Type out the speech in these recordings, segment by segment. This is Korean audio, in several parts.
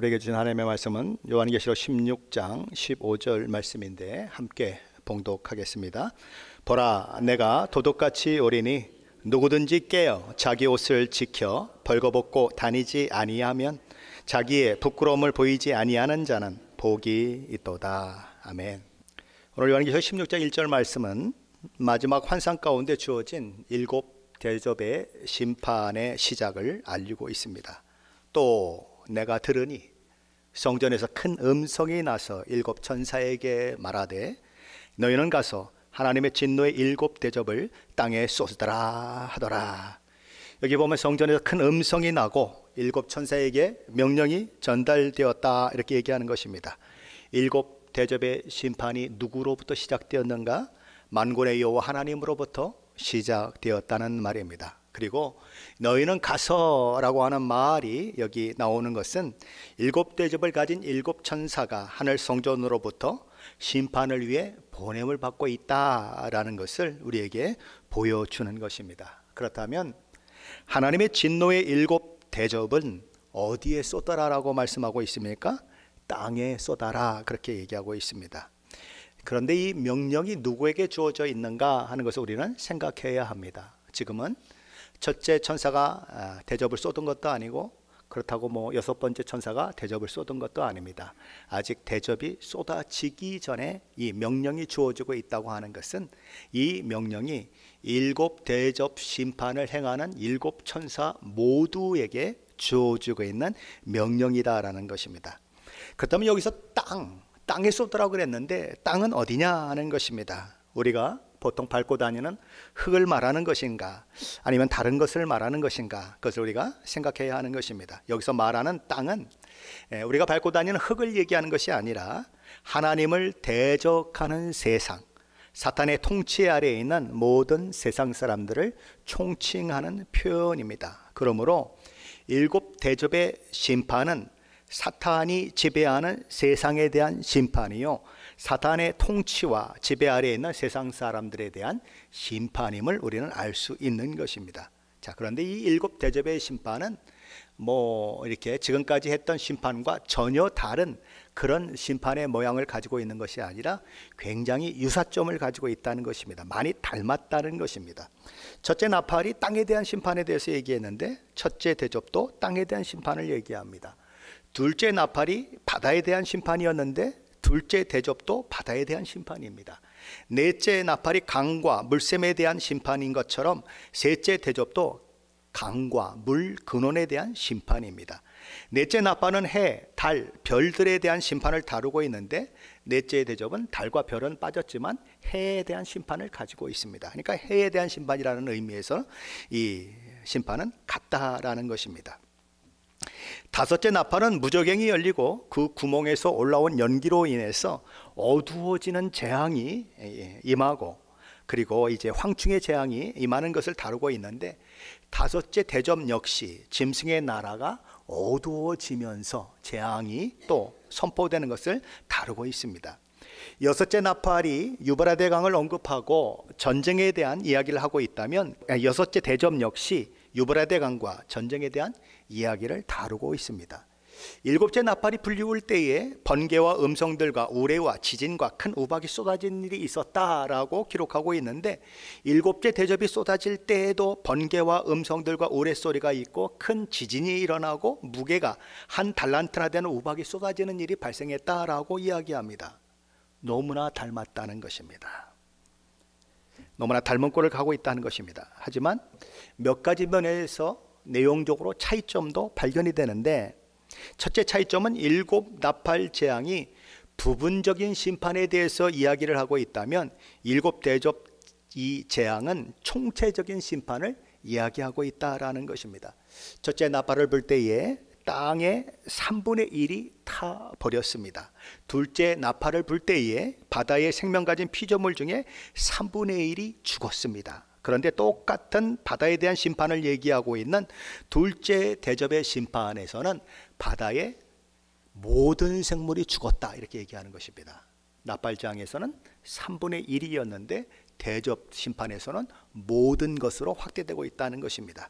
우리에게 주신 하나님의 말씀은 요한계시록 16장 15절 말씀인데 함께 봉독하겠습니다. 보라, 내가 도둑같이 오리니 누구든지 깨어 자기 옷을 지켜 벌거벗고 다니지 아니하면 자기의 부끄러움을 보이지 아니하는 자는 복이 있도다. 아멘. 오늘 요한계시록 16장 1절 말씀은 마지막 환상 가운데 주어진 7 대접의 심판의 시작을 알리고 있습니다. 또 내가 들으니 성전에서 큰 음성이 나서 7 천사에게 말하되 너희는 가서 하나님의 진노의 7 대접을 땅에 쏟으라 하더라. 여기 보면 성전에서 큰 음성이 나고 7 천사에게 명령이 전달되었다 이렇게 얘기하는 것입니다. 7 대접의 심판이 누구로부터 시작되었는가? 만군의 여호와 하나님으로부터 시작되었다는 말입니다. 그리고 너희는 가서 라고 하는 말이 여기 나오는 것은 7 대접을 가진 7 천사가 하늘 성전으로부터 심판을 위해 보냄을 받고 있다라는 것을 우리에게 보여주는 것입니다. 그렇다면 하나님의 진노의 7 대접은 어디에 쏟아라라고 말씀하고 있습니까? 땅에 쏟아라 그렇게 얘기하고 있습니다. 그런데 이 명령이 누구에게 주어져 있는가 하는 것을 우리는 생각해야 합니다. 지금은 첫째 천사가 대접을 쏟은 것도 아니고 그렇다고 6번째 천사가 대접을 쏟은 것도 아닙니다. 아직 대접이 쏟아지기 전에 이 명령이 주어지고 있다고 하는 것은 이 명령이 7 대접 심판을 행하는 7 천사 모두에게 주어지고 있는 명령이다라는 것입니다. 그렇다면 여기서 땅에 쏟으라고 그랬는데 땅은 어디냐 하는 것입니다. 우리가 보통 밟고 다니는 흙을 말하는 것인가 아니면 다른 것을 말하는 것인가, 그것을 우리가 생각해야 하는 것입니다. 여기서 말하는 땅은 우리가 밟고 다니는 흙을 얘기하는 것이 아니라 하나님을 대적하는 세상, 사탄의 통치 아래에 있는 모든 세상 사람들을 총칭하는 표현입니다. 그러므로 7 대접의 심판은 사탄이 지배하는 세상에 대한 심판이요, 사탄의 통치와 지배 아래에 있는 세상 사람들에 대한 심판임을 우리는 알 수 있는 것입니다. 자, 그런데 이 7 대접의 심판은 이렇게 지금까지 했던 심판과 전혀 다른 그런 심판의 모양을 가지고 있는 것이 아니라 굉장히 유사점을 가지고 있다는 것입니다. 많이 닮았다는 것입니다. 첫째 나팔이 땅에 대한 심판에 대해서 얘기했는데 첫째 대접도 땅에 대한 심판을 얘기합니다. 둘째 나팔이 바다에 대한 심판이었는데 둘째 대접도 바다에 대한 심판입니다. 넷째 나팔이 강과 물샘에 대한 심판인 것처럼 셋째 대접도 강과 물 근원에 대한 심판입니다. 넷째 나팔은 해, 달, 별들에 대한 심판을 다루고 있는데 넷째 대접은 달과 별은 빠졌지만 해에 대한 심판을 가지고 있습니다. 그러니까 해에 대한 심판이라는 의미에서 이 심판은 같다라는 것입니다. 다섯째 나팔은 무저갱이 열리고 그 구멍에서 올라온 연기로 인해서 어두워지는 재앙이 임하고 그리고 이제 황충의 재앙이 임하는 것을 다루고 있는데, 다섯째 대접 역시 짐승의 나라가 어두워지면서 재앙이 또 선포되는 것을 다루고 있습니다. 여섯째 나팔이 유브라데 강을 언급하고 전쟁에 대한 이야기를 하고 있다면 여섯째 대접 역시 유브라데 강과 전쟁에 대한 이야기를 다루고 있습니다. 일곱째 나팔이 불리울 때에 번개와 음성들과 우레와 지진과 큰 우박이 쏟아진 일이 있었다라고 기록하고 있는데, 일곱째 대접이 쏟아질 때에도 번개와 음성들과 우레소리가 있고 큰 지진이 일어나고 무게가 1 달란트나 되는 우박이 쏟아지는 일이 발생했다라고 이야기합니다. 너무나 닮았다는 것입니다. 너무나 닮은 꼴을 가고 있다는 것입니다. 하지만 몇 가지 면에서 내용적으로 차이점도 발견이 되는데, 첫째 차이점은 7 나팔 재앙이 부분적인 심판에 대해서 이야기를 하고 있다면 7 대접 이 재앙은 총체적인 심판을 이야기하고 있다라는 것입니다. 첫째 나팔을 불 때에 땅의 3분의 1이 타버렸습니다. 둘째 나팔을 불 때에 바다에 생명 가진 피조물 중에 3분의 1이 죽었습니다. 그런데 똑같은 바다에 대한 심판을 얘기하고 있는 둘째 대접의 심판에서는 바다의 모든 생물이 죽었다 이렇게 얘기하는 것입니다. 나팔장에서는 3분의 1이었는데 대접 심판에서는 모든 것으로 확대되고 있다는 것입니다.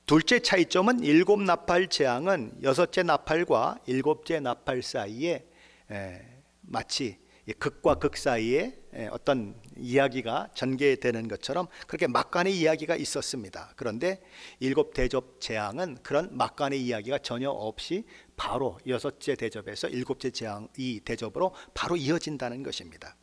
둘째 차이점은 일곱 나팔 재앙은 여섯째 나팔과 일곱째 나팔 사이에 마치 극과 극 사이에 어떤 이야기가 전개되는 것처럼 그렇게 막간의 이야기가 있었습니다. 그런데 일곱 대접 재앙은 그런 막간의 이야기가 전혀 없이 바로 여섯째 대접에서 일곱째 재앙 이 대접으로 바로 이어진다는 것입니다.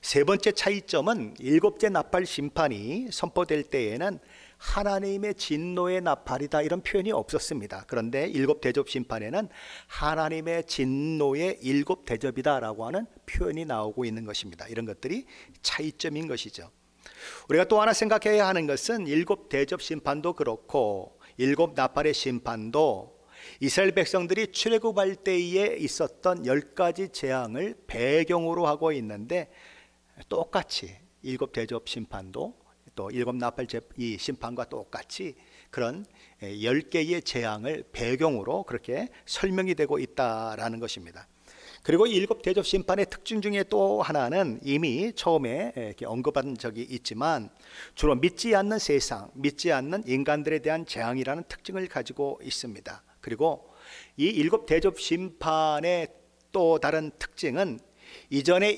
세 번째 차이점은 일곱째 나팔 심판이 선포될 때에는 하나님의 진노의 나팔이다 이런 표현이 없었습니다. 그런데 일곱 대접 심판에는 하나님의 진노의 일곱 대접이다 라고 하는 표현이 나오고 있는 것입니다. 이런 것들이 차이점인 것이죠. 우리가 또 하나 생각해야 하는 것은 일곱 대접 심판도 그렇고 일곱 나팔의 심판도 이스라엘 백성들이 출애굽할 때에 있었던 10가지 재앙을 배경으로 하고 있는데, 똑같이 일곱 대접 심판도 또 일곱 나팔 이 심판과 똑같이 그런 10개의 재앙을 배경으로 그렇게 설명이 되고 있다라는 것입니다. 그리고 일곱 대접 심판의 특징 중에 또 하나는 이미 처음에 이렇게 언급한 적이 있지만 주로 믿지 않는 세상, 믿지 않는 인간들에 대한 재앙이라는 특징을 가지고 있습니다. 그리고 이 일곱 대접 심판의 또 다른 특징은 이전에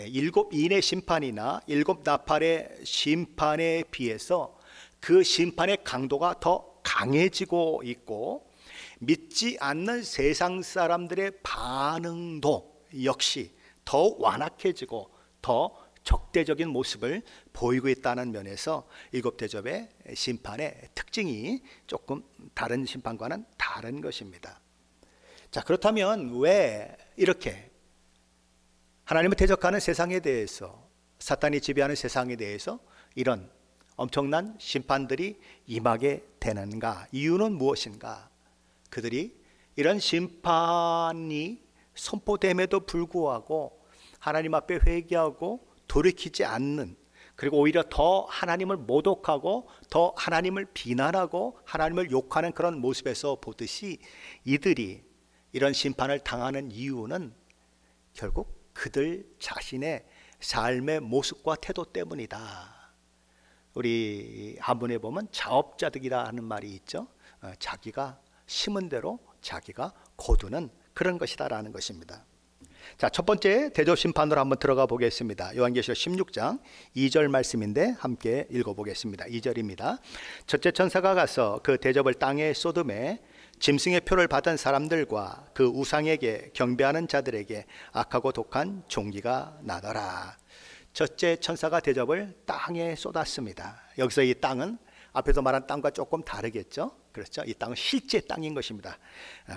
일곱 인의 심판이나 일곱 나팔의 심판에 비해서 그 심판의 강도가 더 강해지고 있고, 믿지 않는 세상 사람들의 반응도 역시 더 완악해지고 더 적대적인 모습을 보이고 있다는 면에서 일곱 대접의 심판의 특징이 조금 다른 심판과는 다른 것입니다. 자, 그렇다면 왜 이렇게 하나님을 대적하는 세상에 대해서, 사탄이 지배하는 세상에 대해서 이런 엄청난 심판들이 임하게 되는가? 이유는 무엇인가? 그들이 이런 심판이 선포됨에도 불구하고 하나님 앞에 회개하고 돌이키지 않는, 그리고 오히려 더 하나님을 모독하고 더 하나님을 비난하고 하나님을 욕하는 그런 모습에서 보듯이 이들이 이런 심판을 당하는 이유는 결국 그들 자신의 삶의 모습과 태도 때문이다. 우리 한문에 보면 자업자득이라 하는 말이 있죠. 자기가 심은 대로 자기가 거두는 그런 것이다 라는 것입니다. 자, 첫 번째 대접 심판으로 한번 들어가 보겠습니다. 요한계시록 16장 2절 말씀인데 함께 읽어보겠습니다. 2절입니다. 첫째 천사가 가서 그 대접을 땅에 쏟음에 짐승의 표를 받은 사람들과 그 우상에게 경배하는 자들에게 악하고 독한 종기가 나더라. 첫째 천사가 대접을 땅에 쏟았습니다. 여기서 이 땅은 앞에서 말한 땅과 조금 다르겠죠. 그렇죠. 이 땅은 실제 땅인 것입니다.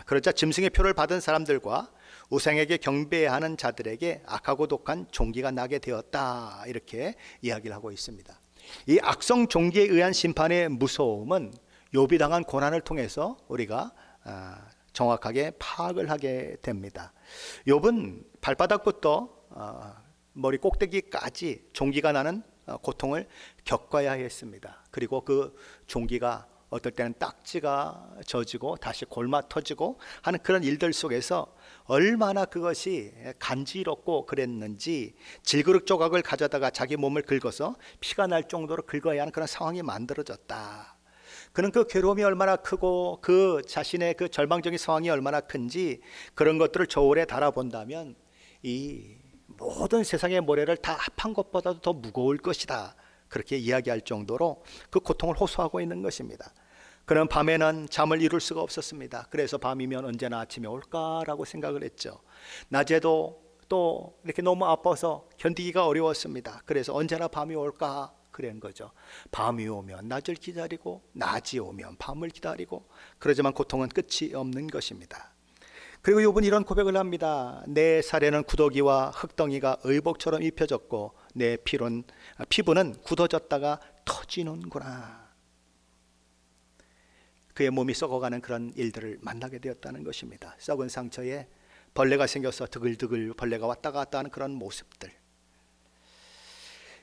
그러자 짐승의 표를 받은 사람들과 우상에게 경배하는 자들에게 악하고 독한 종기가 나게 되었다, 이렇게 이야기를 하고 있습니다. 이 악성 종기에 의한 심판의 무서움은 욥이 당한 고난을 통해서 우리가 정확하게 파악을 하게 됩니다. 욥은 발바닥부터 머리 꼭대기까지 종기가 나는 고통을 겪어야 했습니다. 그리고 그 종기가 어떨 때는 딱지가 젖이고 다시 골마 터지고 하는 그런 일들 속에서 얼마나 그것이 간지럽고 그랬는지 질그릇 조각을 가져다가 자기 몸을 긁어서 피가 날 정도로 긁어야 하는 그런 상황이 만들어졌다. 그는 그 괴로움이 얼마나 크고 그 자신의 그 절망적인 상황이 얼마나 큰지 그런 것들을 저울에 달아본다면 이 모든 세상의 모래를 다 합한 것보다도 더 무거울 것이다, 그렇게 이야기할 정도로 그 고통을 호소하고 있는 것입니다. 그는 밤에는 잠을 이룰 수가 없었습니다. 그래서 밤이면 언제나 아침이 올까라고 생각을 했죠. 낮에도 또 이렇게 너무 아파서 견디기가 어려웠습니다. 그래서 언제나 밤이 올까 그런 거죠. 밤이 오면 낮을 기다리고 낮이 오면 밤을 기다리고, 그러지만 고통은 끝이 없는 것입니다. 그리고 욥은 이런 고백을 합니다. 내 살에는 구더기와 흙덩이가 의복처럼 입혀졌고 내 피부는 굳어졌다가 터지는구나. 그의 몸이 썩어가는 그런 일들을 만나게 되었다는 것입니다. 썩은 상처에 벌레가 생겨서 드글드글 벌레가 왔다 갔다 하는 그런 모습들.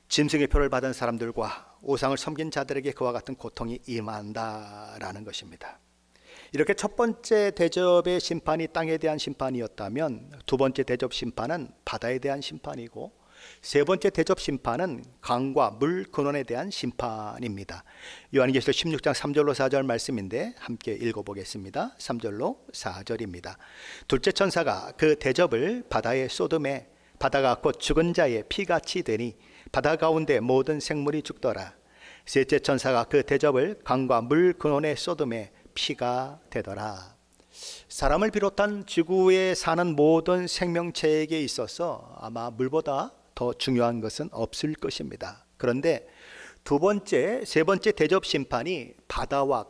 짐승의 표를 받은 사람들과 우상을 섬긴 자들에게 그와 같은 고통이 임한다라는 것입니다. 이렇게 첫 번째 대접의 심판이 땅에 대한 심판이었다면 두 번째 대접 심판은 바다에 대한 심판이고, 세 번째 대접 심판은 강과 물 근원에 대한 심판입니다. 요한계시록 16장 3절로 4절 말씀인데 함께 읽어보겠습니다. 3절로 4절입니다. 둘째 천사가 그 대접을 바다에 쏟음에 바다가 곧 죽은 자의 피같이 되니 바다 가운데 모든 생물이 죽더라. 셋째 천사가 그 대접을 강과 물 근원에 쏟음에 피가 되더라. 사람을 비롯한 지구에 사는 모든 생명체에게 있어서 아마 물보다 더 중요한 것은 없을 것입니다. 그런데 세 번째 대접 심판이 바다와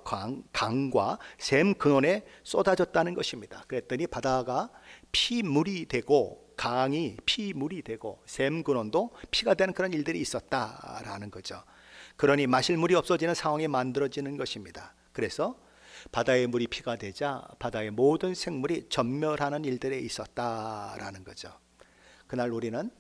강과 샘 근원에 쏟아졌다는 것입니다. 그랬더니 바다가 피물이 되고 강이 피물이 되고 샘 근원도 피가 되는 그런 일들이 있었다라는 거죠. 그러니 마실 물이 없어지는 상황이 만들어지는 것입니다. 그래서 바다의 물이 피가 되자 바다의 모든 생물이 전멸하는 일들이 있었다라는 거죠. 그날 우리는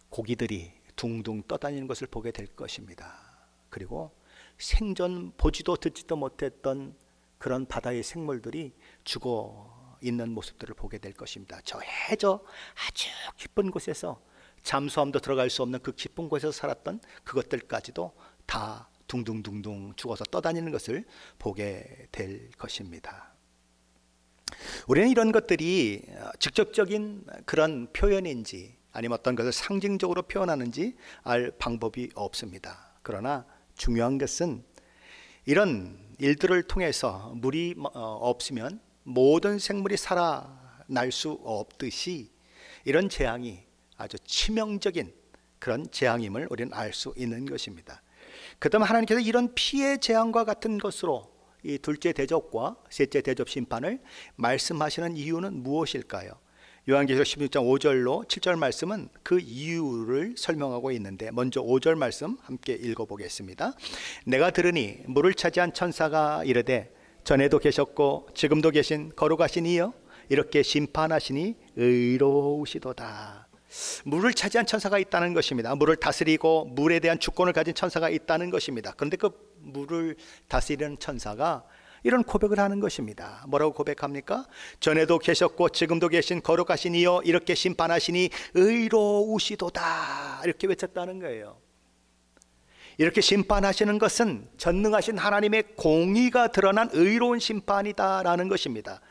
고기들이 둥둥 떠다니는 것을 보게 될 것입니다. 그리고 생전 보지도 듣지도 못했던 그런 바다의 생물들이 죽어 있는 모습들을 보게 될 것입니다. 저 해저 아주 깊은 곳에서 잠수함도 들어갈 수 없는 그 깊은 곳에서 살았던 그것들까지도 다 둥둥둥둥 죽어서 떠다니는 것을 보게 될 것입니다. 우리는 이런 것들이 직접적인 그런 표현인지 아니면 어떤 것을 상징적으로 표현하는지 알 방법이 없습니다. 그러나 중요한 것은 이런 일들을 통해서 물이 없으면 모든 생물이 살아날 수 없듯이 이런 재앙이 아주 치명적인 그런 재앙임을 우리는 알 수 있는 것입니다. 그다음 하나님께서 이런 피해 재앙과 같은 것으로 이 둘째 대접과 셋째 대접 심판을 말씀하시는 이유는 무엇일까요? 요한계시록 16장 5절로 7절 말씀은 그 이유를 설명하고 있는데 먼저 5절 말씀 함께 읽어보겠습니다. 내가 들으니 물을 차지한 천사가 이르되 전에도 계셨고 지금도 계신 거룩하신 이여 이렇게 심판하시니 의로우시도다. 물을 차지한 천사가 있다는 것입니다. 물을 다스리고 물에 대한 주권을 가진 천사가 있다는 것입니다. 그런데 그 물을 다스리는 천사가 이런 고백을 하는 것입니다. 뭐라고 고백합니까? 전에도 계셨고 지금도 계신 거룩하신 이여 이렇게 심판하시니 의로우시도다 이렇게 외쳤다는 거예요. 이렇게 심판하시는 것은 전능하신 하나님의 공의가 드러난 의로운 심판이다라는 것입니다.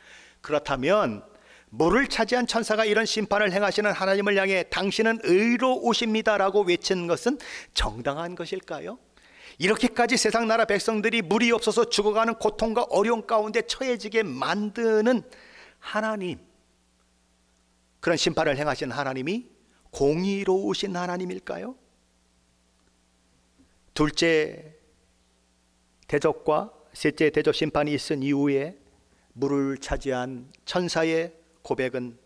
그렇다면 물을 차지한 천사가 이런 심판을 행하시는 하나님을 향해 당신은 의로우십니다라고 외친 것은 정당한 것일까요? 이렇게까지 세상 나라 백성들이 물이 없어서 죽어가는 고통과 어려움 가운데 처해지게 만드는 하나님, 그런 심판을 행하신 하나님이 공의로우신 하나님일까요? 둘째 대접과 셋째 대접 심판이 있은 이후에 물을 차지한 천사의 고백은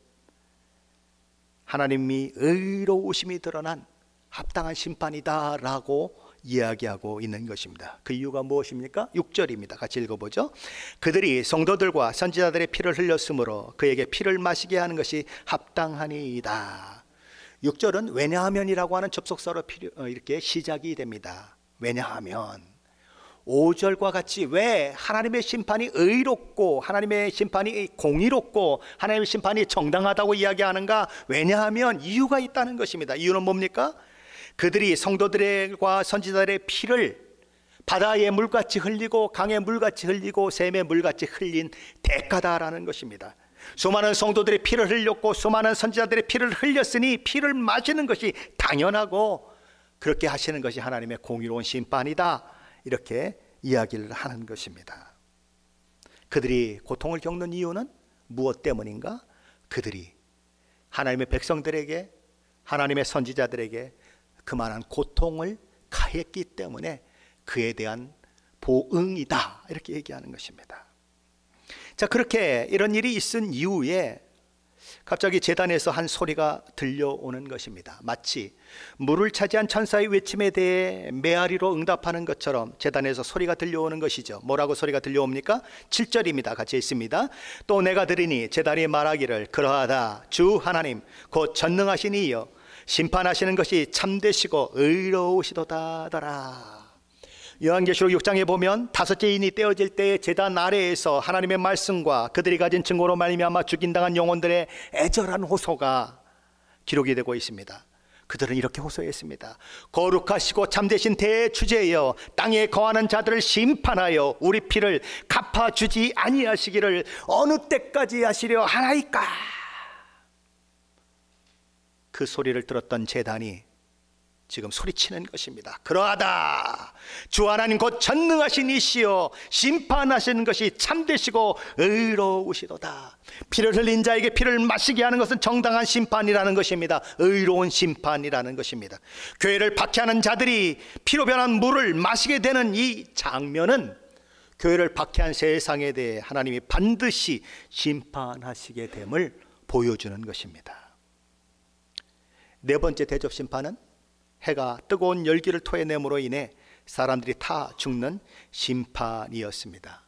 하나님이 의로우심이 드러난 합당한 심판이다라고 이야기하고 있는 것입니다. 그 이유가 무엇입니까? 6절입니다. 같이 읽어보죠. 그들이 성도들과 선지자들의 피를 흘렸으므로 그에게 피를 마시게 하는 것이 합당하니이다. 6절은 왜냐하면이라고 하는 접속사로 이렇게 시작이 됩니다. 왜냐하면 5절과 같이 왜 하나님의 심판이 의롭고 하나님의 심판이 공의롭고 하나님의 심판이 정당하다고 이야기하는가? 왜냐하면 이유가 있다는 것입니다. 이유는 뭡니까? 그들이 성도들과 선지자들의 피를 바다의 물같이 흘리고 강의 물같이 흘리고 샘의 물같이 흘린 대가다라는 것입니다. 수많은 성도들의 피를 흘렸고 수많은 선지자들의 피를 흘렸으니 피를 마시는 것이 당연하고 그렇게 하시는 것이 하나님의 공의로운 심판이다, 이렇게 이야기를 하는 것입니다. 그들이 고통을 겪는 이유는 무엇 때문인가? 그들이 하나님의 백성들에게 하나님의 선지자들에게 그만한 고통을 가했기 때문에 그에 대한 보응이다, 이렇게 얘기하는 것입니다. 자, 그렇게 이런 일이 있은 이후에 갑자기 제단에서 한 소리가 들려오는 것입니다. 마치 물을 차지한 천사의 외침에 대해 메아리로 응답하는 것처럼 제단에서 소리가 들려오는 것이죠. 뭐라고 소리가 들려옵니까? 7절입니다. 같이 읽습니다. 또 내가 들으니 제단이 말하기를 그러하다. 주 하나님 곧 전능하신 이여 심판하시는 것이 참되시고 의로우시도다더라. 요한계시록 6장에 보면 다섯째 인이 떼어질 때에 제단 아래에서 하나님의 말씀과 그들이 가진 증거로 말미암아 죽인당한 영혼들의 애절한 호소가 기록이 되고 있습니다. 그들은 이렇게 호소했습니다. 거룩하시고 참되신 대주제여, 땅에 거하는 자들을 심판하여 우리 피를 갚아주지 아니하시기를 어느 때까지 하시려 하나이까. 그 소리를 들었던 제단이 지금 소리치는 것입니다. 그러하다. 주 하나님 곧 전능하신 이시여, 심판하시는 것이 참되시고 의로우시도다. 피를 흘린 자에게 피를 마시게 하는 것은 정당한 심판이라는 것입니다. 의로운 심판이라는 것입니다. 교회를 박해하는 자들이 피로 변한 물을 마시게 되는 이 장면은 교회를 박해한 세상에 대해 하나님이 반드시 심판하시게 됨을 보여주는 것입니다. 네 번째 대접 심판은 해가 뜨거운 열기를 토해냄으로 인해 사람들이 타 죽는 심판이었습니다.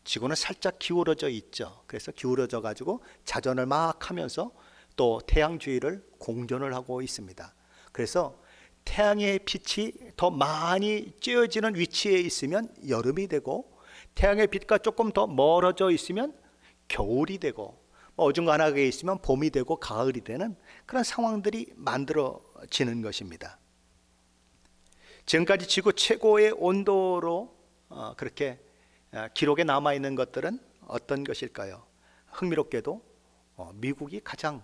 지구는 살짝 기울어져 있죠. 그래서 기울어져 가지고 자전을 막 하면서 또 태양 주위를 공전을 하고 있습니다. 그래서 태양의 빛이 더 많이 쬐어지는 위치에 있으면 여름이 되고, 태양의 빛과 조금 더 멀어져 있으면 겨울이 되고, 어중간하게 있으면 봄이 되고 가을이 되는 그런 상황들이 만들어지는 것입니다. 지금까지 지구 최고의 온도로 그렇게 기록에 남아있는 것들은 어떤 것일까요? 흥미롭게도 미국이 가장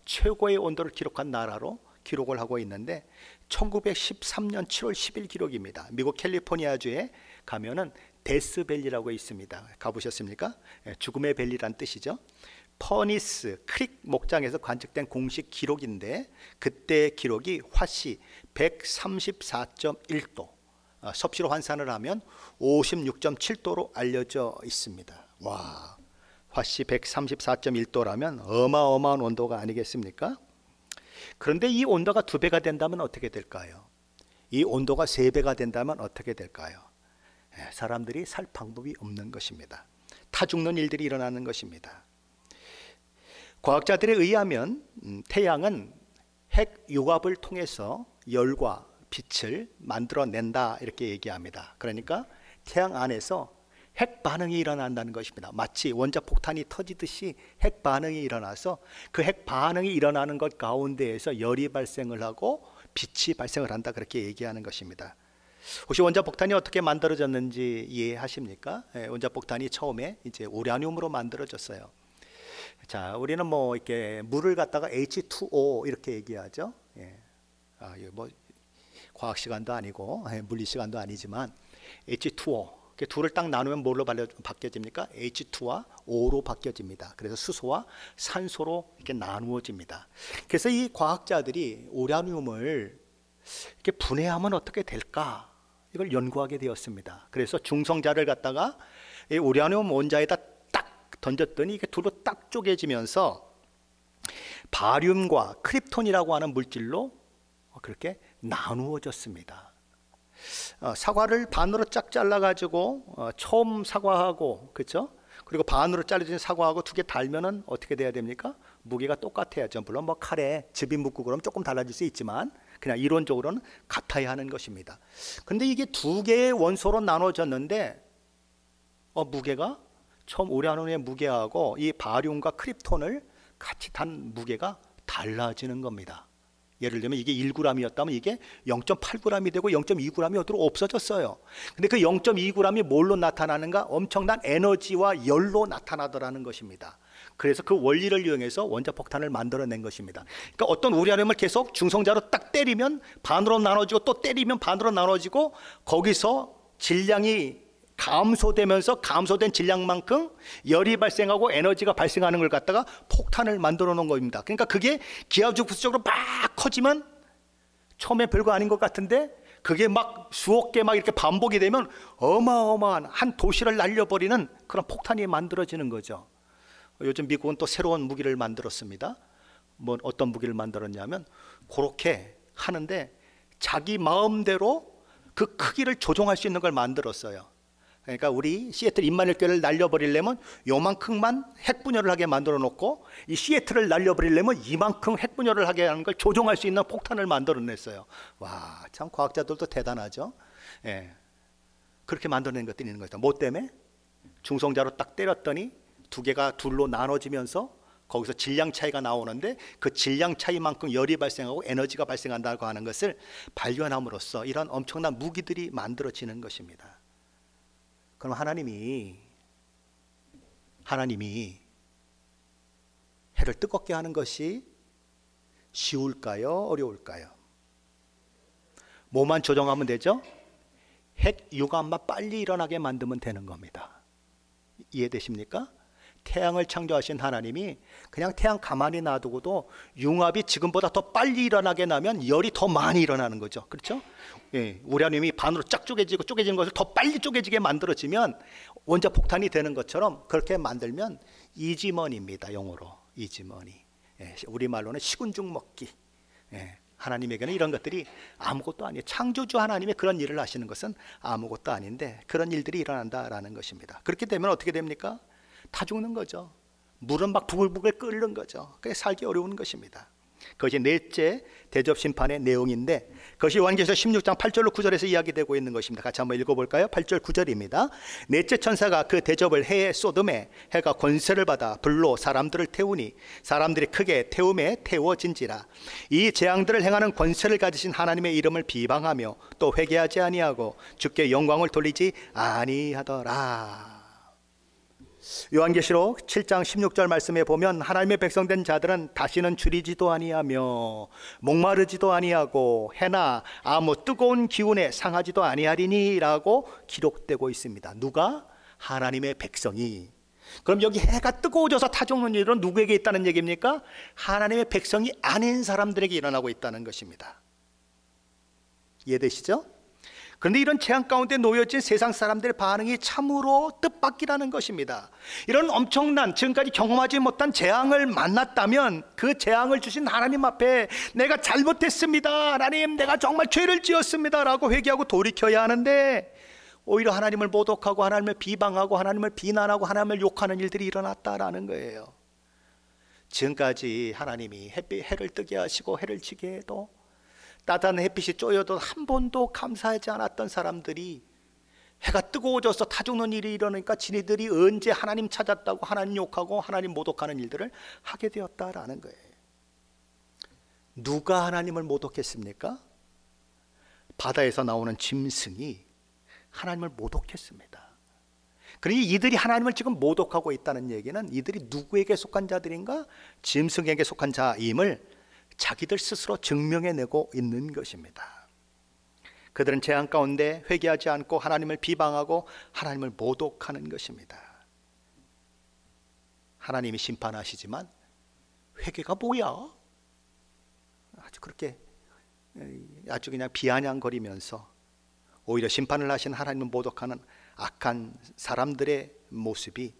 최고의 온도를 기록한 나라로 기록을 하고 있는데 1913년 7월 10일 기록입니다. 미국 캘리포니아주에 가면은 데스밸리라고 있습니다. 가보셨습니까? 죽음의 밸리란 뜻이죠. 퍼니스 크릭 목장에서 관측된 공식 기록인데, 그때 기록이 화씨 134.1도, 섭씨로 환산을 하면 56.7도로 알려져 있습니다. 와, 화씨 134.1도라면 어마어마한 온도가 아니겠습니까? 그런데 이 온도가 2배가 된다면 어떻게 될까요? 이 온도가 3배가 된다면 어떻게 될까요? 사람들이 살 방법이 없는 것입니다. 타 죽는 일들이 일어나는 것입니다. 과학자들에 의하면 태양은 핵 융합을 통해서 열과 빛을 만들어낸다, 이렇게 얘기합니다. 그러니까 태양 안에서 핵 반응이 일어난다는 것입니다. 마치 원자폭탄이 터지듯이 핵 반응이 일어나서 그 핵 반응이 일어나는 것 가운데에서 열이 발생을 하고 빛이 발생을 한다, 그렇게 얘기하는 것입니다. 혹시 원자폭탄이 어떻게 만들어졌는지 이해하십니까? 원자폭탄이 처음에 이제 우라늄으로 만들어졌어요. 자, 우리는 뭐 이렇게 물을 갖다가 H2O 이렇게 얘기하죠. 뭐 과학 시간도 아니고 물리 시간도 아니지만 H2O, 둘을 딱 나누면 뭘로 바뀌어집니까? H2와 O로 바뀌어집니다. 그래서 수소와 산소로 이렇게 나누어집니다. 그래서 이 과학자들이 우라늄을 이렇게 분해하면 어떻게 될까? 이걸 연구하게 되었습니다. 그래서 중성자를 갖다가 이 우라늄 원자에다 딱 던졌더니 이게 둘로 딱 쪼개지면서 바륨과 크립톤이라고 하는 물질로 그렇게 나누어졌습니다. 사과를 반으로 쫙 잘라가지고 처음 사과하고, 그렇죠? 그리고 반으로 잘라진 사과하고 두 개 달면은 어떻게 돼야 됩니까? 무게가 똑같아야죠. 물론 뭐 칼에 즙이 묻고 그러면 조금 달라질 수 있지만 그냥 이론적으로는 같아야 하는 것입니다. 근데 이게 두 개의 원소로 나눠졌는데 무게가 처음 우라늄의 무게하고 이 바륨과 크립톤을 같이 단 무게가 달라지는 겁니다. 예를 들면 이게 1g이었다면 이게 0.8g이 되고 0.2g이 어디로 없어졌어요. 근데 그 0.2g이 뭘로 나타나는가? 엄청난 에너지와 열로 나타나더라는 것입니다. 그래서 그 원리를 이용해서 원자폭탄을 만들어낸 것입니다. 그러니까 어떤 우라늄을 계속 중성자로 딱 때리면 반으로 나눠지고, 또 때리면 반으로 나눠지고, 거기서 질량이 감소되면서 감소된 질량만큼 열이 발생하고 에너지가 발생하는 걸 갖다가 폭탄을 만들어 놓은 겁니다. 그러니까 그게 기하급수적으로 막 커지면 처음에 별거 아닌 것 같은데 그게 막 수억 개 막 이렇게 반복이 되면 어마어마한 한 도시를 날려버리는 그런 폭탄이 만들어지는 거죠. 요즘 미국은 또 새로운 무기를 만들었습니다. 뭐 어떤 무기를 만들었냐면 그렇게 하는데 자기 마음대로 그 크기를 조종할 수 있는 걸 만들었어요. 그러니까 우리 시애틀 임마누엘교회를 날려버리려면 요만큼만 핵분열을 하게 만들어 놓고, 이 시애틀을 날려버리려면 이만큼 핵분열을 하게 하는 걸 조종할 수 있는 폭탄을 만들어냈어요. 와, 참 과학자들도 대단하죠. 그렇게 만들어낸 것들이 있는 거죠. 뭐 때문에? 중성자로 딱 때렸더니 두 개가 둘로 나눠지면서 거기서 질량 차이가 나오는데 그 질량 차이만큼 열이 발생하고 에너지가 발생한다고 하는 것을 발견함으로써 이런 엄청난 무기들이 만들어지는 것입니다. 그럼 하나님이 해를 뜨겁게 하는 것이 쉬울까요? 어려울까요? 뭐만 조정하면 되죠? 핵 유관만 빨리 일어나게 만들면 되는 겁니다. 이해되십니까? 태양을 창조하신 하나님이 그냥 태양 가만히 놔두고도 융합이 지금보다 더 빨리 일어나게 나면 열이 더 많이 일어나는 거죠. 그렇죠? 예, 우라늄이 반으로 쫙 쪼개지는 것을 더 빨리 쪼개지게 만들어지면 원자폭탄이 되는 것처럼 그렇게 만들면 이지머니입니다. 영어로 이지머니. 예, 우리말로는 식은죽 먹기. 예, 하나님에게는 이런 것들이 아무것도 아니에요. 창조주 하나님이 그런 일을 하시는 것은 아무것도 아닌데 그런 일들이 일어난다라는 것입니다. 그렇게 되면 어떻게 됩니까? 다 죽는 거죠. 물은 막 부글부글 끓는 거죠. 그게 살기 어려운 것입니다. 그것이 넷째 대접 심판의 내용인데 그것이 요한계시록 16장 8절로 9절에서 이야기되고 있는 것입니다. 같이 한번 읽어볼까요? 8절 9절입니다. 넷째 천사가 그 대접을 해에 쏟음에 해가 권세를 받아 불로 사람들을 태우니 사람들이 크게 태움에 태워진지라. 이 재앙들을 행하는 권세를 가지신 하나님의 이름을 비방하며 또 회개하지 아니하고 주께 영광을 돌리지 아니하더라. 요한계시록 7장 16절 말씀에 보면 하나님의 백성된 자들은 다시는 줄이지도 아니하며 목마르지도 아니하고 해나 아무 뜨거운 기운에 상하지도 아니하리니 라고 기록되고 있습니다. 누가? 하나님의 백성이. 그럼 여기 해가 뜨거워져서 타 죽는 일은 누구에게 있다는 얘기입니까? 하나님의 백성이 아닌 사람들에게 일어나고 있다는 것입니다. 이해되시죠? 그런데 이런 재앙 가운데 놓여진 세상 사람들의 반응이 참으로 뜻밖이라는 것입니다. 이런 엄청난 지금까지 경험하지 못한 재앙을 만났다면 그 재앙을 주신 하나님 앞에 내가 잘못했습니다, 하나님 내가 정말 죄를 지었습니다 라고 회개하고 돌이켜야 하는데 오히려 하나님을 모독하고 하나님을 비방하고 하나님을 비난하고 하나님을 욕하는 일들이 일어났다라는 거예요. 지금까지 하나님이 해를 뜨게 하시고 해를 지게 해도 따뜻한 햇빛이 쪼여도 한 번도 감사하지 않았던 사람들이 해가 뜨거워져서 타 죽는 일이 일어나니까 지네들이 언제 하나님 찾았다고 하나님 욕하고 하나님 모독하는 일들을 하게 되었다라는 거예요. 누가 하나님을 모독했습니까? 바다에서 나오는 짐승이 하나님을 모독했습니다. 그러니 이들이 하나님을 지금 모독하고 있다는 얘기는 이들이 누구에게 속한 자들인가? 짐승에게 속한 자임을 자기들 스스로 증명해내고 있는 것입니다. 그들은 재앙 가운데 회개하지 않고 하나님을 비방하고 하나님을 모독하는 것입니다. 하나님이 심판하시지만 회개가 뭐야? 아주 그냥 비아냥거리면서 오히려 심판을 하신 하나님을 모독하는 악한 사람들의 모습이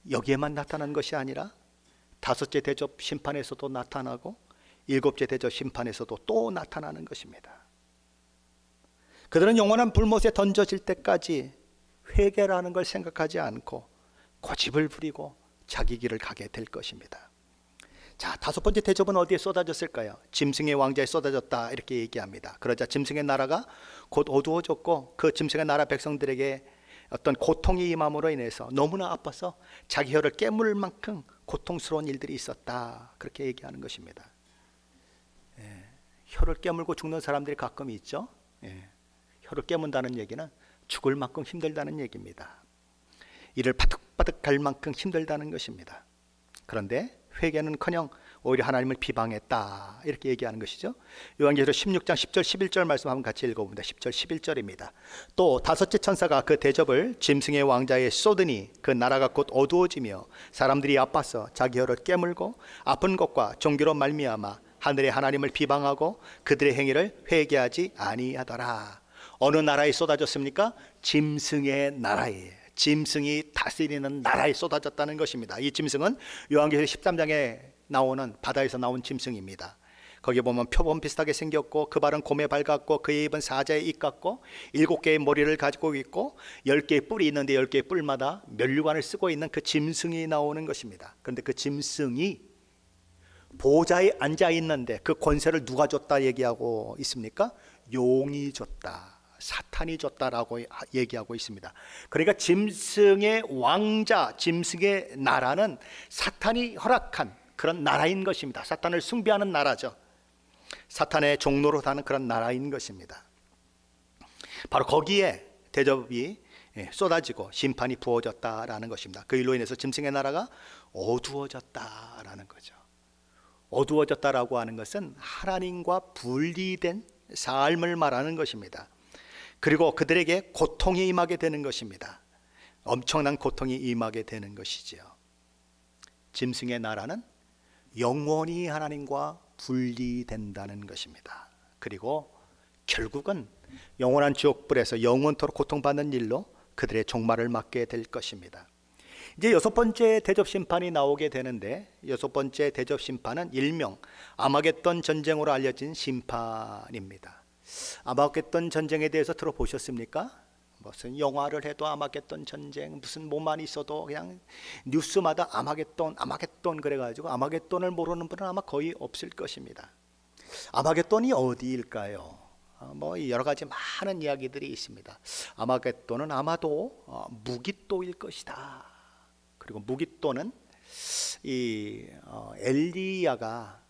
여기에만 나타난 것이 아니라 다섯째 대접 심판에서도 나타나고 일곱째 대접 심판에서도 또 나타나는 것입니다. 그들은 영원한 불못에 던져질 때까지 회개라는 걸 생각하지 않고 고집을 부리고 자기 길을 가게 될 것입니다. 자, 다섯 번째 대접은 어디에 쏟아졌을까요? 짐승의 왕자에 쏟아졌다 이렇게 얘기합니다. 그러자 짐승의 나라가 곧 어두워졌고 그 짐승의 나라 백성들에게 어떤 고통이 임함으로 인해서 너무나 아파서 자기 혀를 깨물 만큼 고통스러운 일들이 있었다 그렇게 얘기하는 것입니다. 혀를 깨물고 죽는 사람들이 가끔 있죠. 혀를 깨문다는 얘기는 죽을 만큼 힘들다는 얘기입니다. 이를 바득바득 갈 만큼 힘들다는 것입니다. 그런데 회개는커녕 오히려 하나님을 비방했다 이렇게 얘기하는 것이죠. 요한계시록 16장 10절 11절 말씀 한번 같이 읽어봅니다. 10절 11절입니다. 또 다섯째 천사가 그 대접을 짐승의 왕자에 쏟으니 그 나라가 곧 어두워지며 사람들이 아파서 자기 혀를 깨물고 아픈 것과 종교로 말미암아 하늘의 하나님을 비방하고 그들의 행위를 회개하지 아니하더라. 어느 나라에 쏟아졌습니까? 짐승의 나라에, 짐승이 다스리는 나라에 쏟아졌다는 것입니다. 이 짐승은 요한계시록 13장에 나오는 바다에서 나온 짐승입니다. 거기 보면 표범 비슷하게 생겼고 그 발은 곰의 발 같고 그의 입은 사자의 입 같고 7개의 머리를 가지고 있고 10개의 뿔이 있는데 10개의 뿔마다 면류관을 쓰고 있는 그 짐승이 나오는 것입니다. 그런데 그 짐승이 보좌에 앉아 있는데 그 권세를 누가 줬다 얘기하고 있습니까? 용이 줬다. 사탄이 줬다라고 얘기하고 있습니다. 그러니까 짐승의 왕자, 짐승의 나라는 사탄이 허락한 그런 나라인 것입니다. 사탄을 숭배하는 나라죠. 사탄의 종로로 사는 그런 나라인 것입니다. 바로 거기에 대접이 쏟아지고 심판이 부어졌다라는 것입니다. 그 일로 인해서 짐승의 나라가 어두워졌다라는 거죠. 어두워졌다라고 하는 것은 하나님과 분리된 삶을 말하는 것입니다. 그리고 그들에게 고통이 임하게 되는 것입니다. 엄청난 고통이 임하게 되는 것이지요. 짐승의 나라는 영원히 하나님과 분리된다는 것입니다. 그리고 결국은 영원한 지옥불에서 영원토록 고통받는 일로 그들의 종말을 맞게 될 것입니다. 이제 여섯 번째 대접 심판이 나오게 되는데, 여섯 번째 대접 심판은 일명 아마겟돈 전쟁으로 알려진 심판입니다. 아마겟돈 전쟁에 대해서 들어보셨습니까? 무슨 영화를 해도 아마겟돈 전쟁, 무슨 뭐만 있어도 그냥 뉴스마다 아마겟돈 그래가지고 아마겟돈을 모르는 분은 아마 거의 없을 것입니다. 아마겟돈이 어디일까요? 뭐 여러 가지 많은 이야기들이 있습니다. 아마겟돈은 아마도 무깃도일 것이다. 그리고 무깃도는 이 엘리야가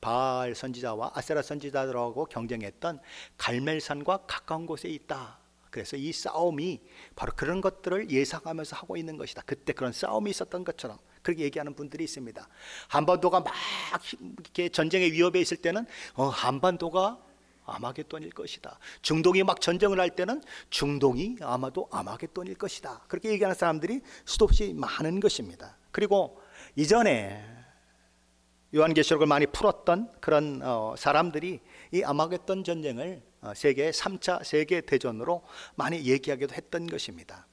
바알 선지자와 아세라 선지자들하고 경쟁했던 갈멜산과 가까운 곳에 있다. 그래서 이 싸움이 바로 그런 것들을 예상하면서 하고 있는 것이다. 그때 그런 싸움이 있었던 것처럼 그렇게 얘기하는 분들이 있습니다. 한반도가 막 이렇게 전쟁의 위협에 있을 때는 한반도가 아마겟돈일 것이다. 중동이 막 전쟁을 할 때는 중동이 아마도 아마겟돈일 것이다. 그렇게 얘기하는 사람들이 수도 없이 많은 것입니다. 그리고 이전에 요한계시록을 많이 풀었던 그런 사람들이 이 아마겟돈 전쟁을 세계 3차 세계대전으로 많이 얘기하기도 했던 것입니다.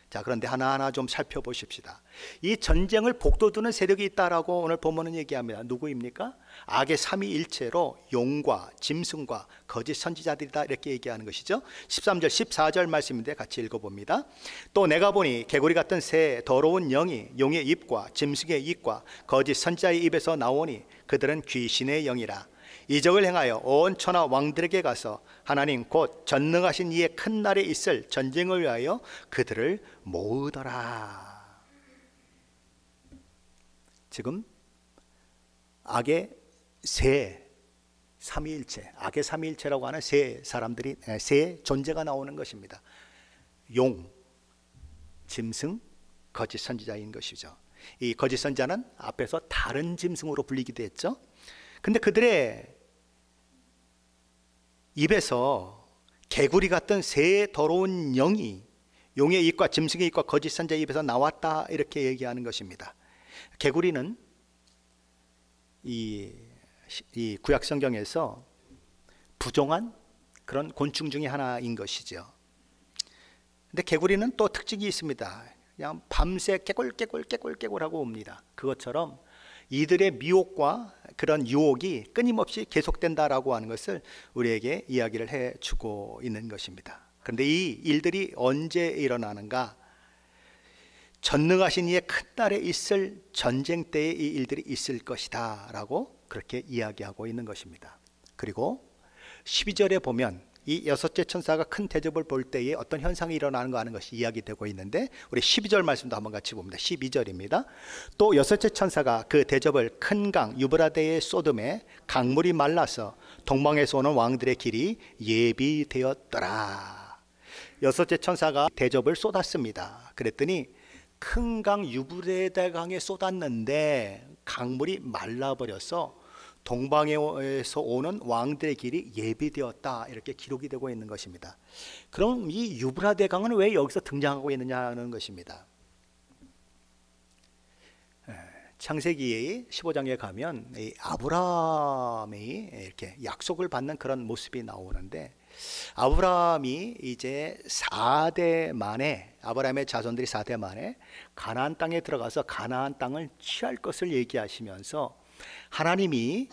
자, 그런데 하나하나 좀 살펴보십시다. 이 전쟁을 복도두는 세력이 있다라고 오늘 본문은 얘기합니다. 누구입니까? 악의 삼위일체로 용과 짐승과 거짓 선지자들이다, 이렇게 얘기하는 것이죠. 13절 14절 말씀인데 같이 읽어봅니다. 또 내가 보니 개구리 같은 새 더러운 영이 용의 입과 짐승의 입과 거짓 선지자의 입에서 나오니 그들은 귀신의 영이라. 이적을 행하여 온 천하 왕들에게 가서 하나님 곧 전능하신 이의 큰 날에 있을 전쟁을 위하여 그들을 모으더라. 지금 악의 세 삼위일체, 악의 삼위일체라고 하는 세 사람들이, 세 존재가 나오는 것입니다. 용, 짐승, 거짓 선지자인 것이죠. 이 거짓 선지자는 앞에서 다른 짐승으로 불리기도 했죠. 근데 그들의 입에서 개구리 같은 새 더러운 영이 용의 입과 짐승의 입과 거짓 선지자의 입에서 나왔다, 이렇게 얘기하는 것입니다. 개구리는 이 구약 성경에서 부정한 그런 곤충 중에 하나인 것이죠. 근데 개구리는 또 특징이 있습니다. 그냥 밤새 깨굴깨굴 하고 옵니다. 그것처럼 이들의 미혹과 그런 유혹이 끊임없이 계속된다라고 하는 것을 우리에게 이야기를 해주고 있는 것입니다. 그런데 이 일들이 언제 일어나는가? 전능하신 이의 큰 날에 있을 전쟁 때에 이 일들이 있을 것이다 라고 그렇게 이야기하고 있는 것입니다. 그리고 12절에 보면 이 여섯째 천사가 큰 대접을 볼 때에 어떤 현상이 일어나는가 하는 것이 이야기되고 있는데, 우리 12절 말씀도 한번 같이 봅니다. 12절입니다. 또 여섯째 천사가 그 대접을 큰 강 유브라데의 쏟음에 강물이 말라서 동방에서 오는 왕들의 길이 예비되었더라. 여섯째 천사가 대접을 쏟았습니다. 그랬더니 큰 강 유브라데 강에 쏟았는데 강물이 말라버려서 동방에서 오는 왕들의 길이 예비되었다, 이렇게 기록이 되고 있는 것입니다. 그럼 이 유브라데 강은 왜 여기서 등장하고 있느냐는 것입니다. 창세기 15장에 가면 이 아브라함이 이렇게 약속을 받는 그런 모습이 나오는데, 아브라함이 이제 4대 만에, 아브라함의 자손들이 4대 만에 가나안 땅에 들어가서 가나안 땅을 취할 것을 얘기하시면서 하나님이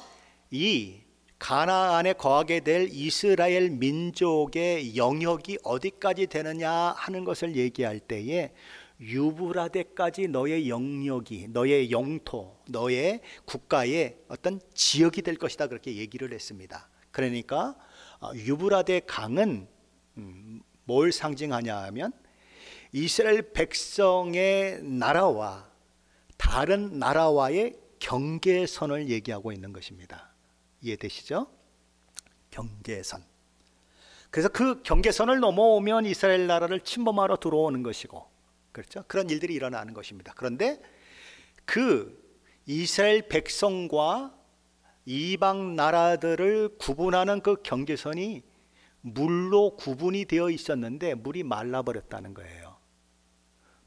이 가나안에 거하게 될 이스라엘 민족의 영역이 어디까지 되느냐 하는 것을 얘기할 때에 유브라데까지 너의 영역이, 너의 영토, 너의 국가의 어떤 지역이 될 것이다, 그렇게 얘기를 했습니다. 그러니까 유브라데 강은 뭘 상징하냐 하면 이스라엘 백성의 나라와 다른 나라와의 경계선을 얘기하고 있는 것입니다. 이해되시죠? 경계선. 그래서 그 경계선을 넘어오면 이스라엘 나라를 침범하러 들어오는 것이고, 그렇죠? 그런 일들이 일어나는 것입니다. 그런데 그 이스라엘 백성과 이방 나라들을 구분하는 그 경계선이 물로 구분이 되어 있었는데 물이 말라버렸다는 거예요.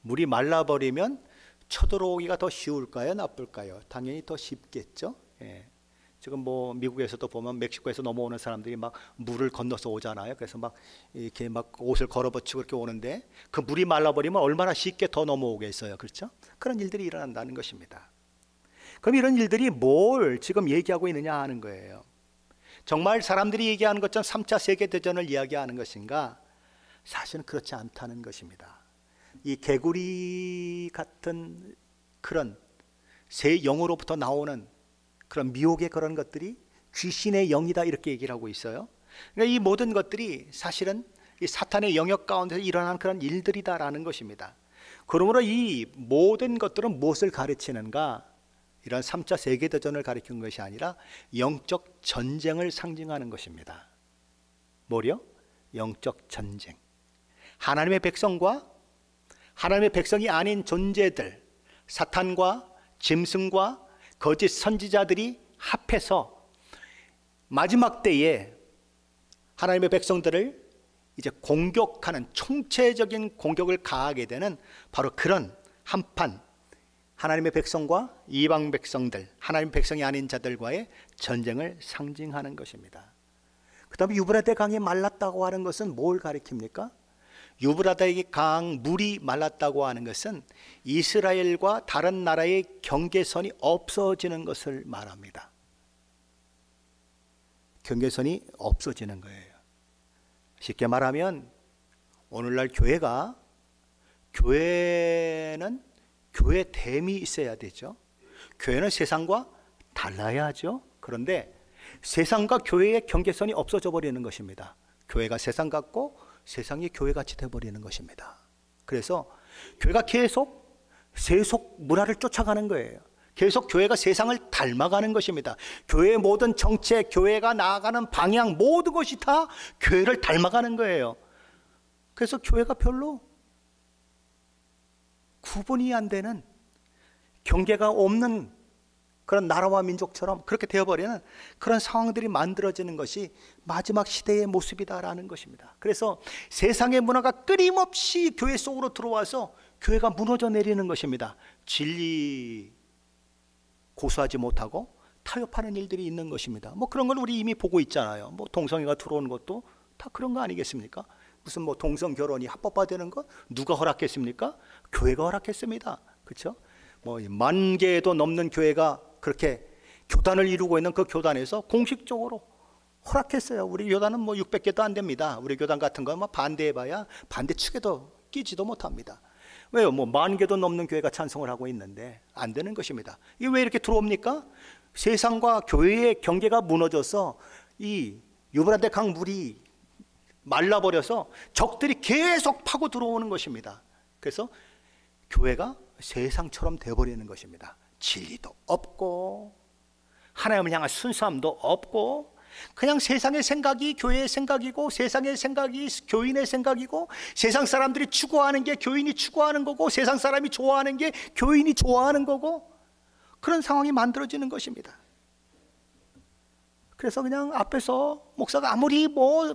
물이 말라버리면 쳐들어오기가 더 쉬울까요? 나쁠까요? 당연히 더 쉽겠죠. 예. 지금 뭐 미국에서도 보면 멕시코에서 넘어오는 사람들이 막 물을 건너서 오잖아요. 그래서 막 이렇게 막 옷을 걸어붙이고 이렇게 오는데 그 물이 말라버리면 얼마나 쉽게 더 넘어오겠어요. 그렇죠? 그런 일들이 일어난다는 것입니다. 그럼 이런 일들이 뭘 지금 얘기하고 있느냐 하는 거예요. 정말 사람들이 얘기하는 것처럼 3차 세계대전을 이야기하는 것인가? 사실은 그렇지 않다는 것입니다. 이 개구리 같은 그런 새 영으로부터 나오는 그런 미혹의 그런 것들이 귀신의 영이다 이렇게 얘기를 하고 있어요. 그러니까 이 모든 것들이 사실은 이 사탄의 영역 가운데서 일어나는 그런 일들이다라는 것입니다. 그러므로 이 모든 것들은 무엇을 가르치는가? 이런 3차 세계대전을 가리키는 것이 아니라 영적 전쟁을 상징하는 것입니다. 뭐요? 영적 전쟁. 하나님의 백성과 하나님의 백성이 아닌 존재들, 사탄과 짐승과 거짓 선지자들이 합해서 마지막 때에 하나님의 백성들을 이제 공격하는 총체적인 공격을 가하게 되는 바로 그런 한판, 하나님의 백성과 이방 백성들, 하나님의 백성이 아닌 자들과의 전쟁을 상징하는 것입니다. 그 다음에 유브라데 강이 말랐다고 하는 것은 뭘 가리킵니까? 유브라데 강 물이 말랐다고 하는 것은 이스라엘과 다른 나라의 경계선이 없어지는 것을 말합니다. 경계선이 없어지는 거예요. 쉽게 말하면 오늘날 교회는 교회됨이 있어야 되죠. 교회는 세상과 달라야죠. 그런데 세상과 교회의 경계선이 없어져 버리는 것입니다. 교회가 세상 같고 세상이 교회같이 되어버리는 것입니다. 그래서 교회가 계속 세속 문화를 쫓아가는 거예요. 계속 교회가 세상을 닮아가는 것입니다. 교회의 모든 정책, 교회가 나아가는 방향, 모든 것이 다 교회를 닮아가는 거예요. 그래서 교회가 별로 구분이 안 되는, 경계가 없는 그런 나라와 민족처럼 그렇게 되어버리는 그런 상황들이 만들어지는 것이 마지막 시대의 모습이다라는 것입니다. 그래서 세상의 문화가 끊임없이 교회 속으로 들어와서 교회가 무너져 내리는 것입니다. 진리 고수하지 못하고 타협하는 일들이 있는 것입니다. 뭐 그런 걸 우리 이미 보고 있잖아요. 뭐 동성애가 들어오는 것도 다 그런 거 아니겠습니까? 무슨 뭐 동성 결혼이 합법화되는 거 누가 허락했습니까? 교회가 허락했습니다. 그렇죠? 뭐 10,000개도 넘는 교회가 그렇게 교단을 이루고 있는 그 교단에서 공식적으로 허락했어요. 우리 교단은 뭐 600개도 안 됩니다. 우리 교단 같은 거 뭐 반대해봐야 반대측에도 끼지도 못합니다. 왜요? 뭐 10,000개도 넘는 교회가 찬성을 하고 있는데 안 되는 것입니다. 이게 왜 이렇게 들어옵니까? 세상과 교회의 경계가 무너져서 이 유브라데 강 물이 말라버려서 적들이 계속 파고 들어오는 것입니다. 그래서 교회가 세상처럼 되어버리는 것입니다. 진리도 없고 하나님을 향한 순수함도 없고 그냥 세상의 생각이 교회의 생각이고 세상의 생각이 교인의 생각이고 세상 사람들이 추구하는 게 교인이 추구하는 거고 세상 사람이 좋아하는 게 교인이 좋아하는 거고 그런 상황이 만들어지는 것입니다. 그래서 그냥 앞에서 목사가 아무리 뭐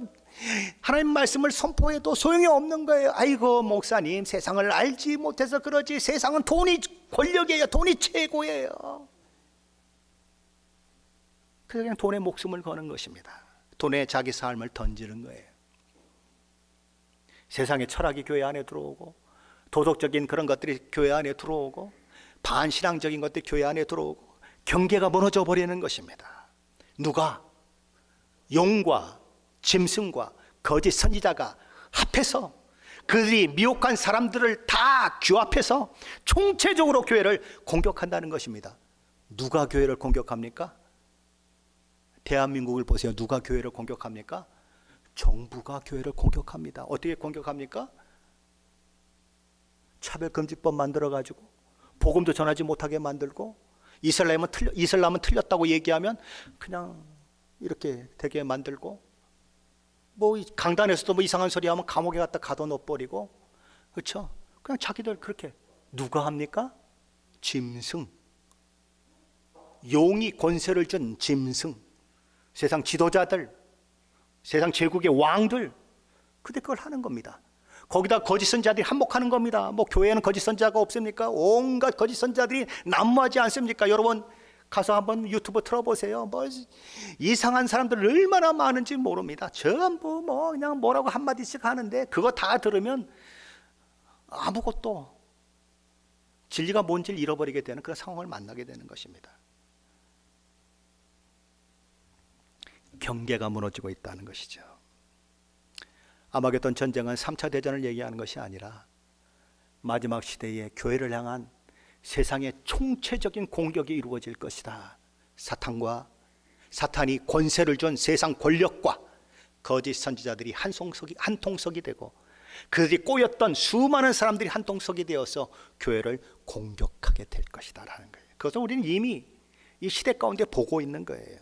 하나님 말씀을 선포해도 소용이 없는 거예요. 아이고 목사님 세상을 알지 못해서 그러지 세상은 돈이 권력이에요. 돈이 최고예요. 그래서 그냥 돈에 목숨을 거는 것입니다. 돈에 자기 삶을 던지는 거예요. 세상의 철학이 교회 안에 들어오고 도덕적인 그런 것들이 교회 안에 들어오고 반신앙적인 것들이 교회 안에 들어오고 경계가 무너져 버리는 것입니다. 누가 용과 짐승과 거짓 선지자가 합해서 그들이 미혹한 사람들을 다 규합해서 총체적으로 교회를 공격한다는 것입니다. 누가 교회를 공격합니까? 대한민국을 보세요. 누가 교회를 공격합니까? 정부가 교회를 공격합니다. 어떻게 공격합니까? 차별금지법 만들어가지고 복음도 전하지 못하게 만들고, 이슬람은 틀렸다고 얘기하면 그냥 이렇게 되게 만들고, 뭐 강단에서도 뭐 이상한 소리 하면 감옥에 갖다 가둬놓버리고, 그렇죠? 그냥 자기들 그렇게. 누가 합니까? 짐승. 용이 권세를 준 짐승. 세상 지도자들, 세상 제국의 왕들, 근데 그걸 하는 겁니다. 거기다 거짓 선자들이 한몫하는 겁니다. 뭐 교회에는 거짓 선자가 없습니까? 온갖 거짓 선자들이 난무하지 않습니까? 여러분 가서 한번 유튜브 틀어보세요. 뭐 이상한 사람들 얼마나 많은지 모릅니다. 전부 뭐 그냥 뭐라고 한마디씩 하는데, 그거 다 들으면 아무것도, 진리가 뭔지를 잃어버리게 되는 그런 상황을 만나게 되는 것입니다. 경계가 무너지고 있다는 것이죠. 아마겟돈 전쟁은 3차 대전을 얘기하는 것이 아니라 마지막 시대에 교회를 향한 세상의 총체적인 공격이 이루어질 것이다. 사탄이 권세를 준 세상 권력과 거짓 선지자들이 한통속이 되고, 그들이 꼬였던 수많은 사람들이 한통속이 되어서 교회를 공격하게 될 것이다 라는 거예요. 그것을 우리는 이미 이 시대 가운데 보고 있는 거예요.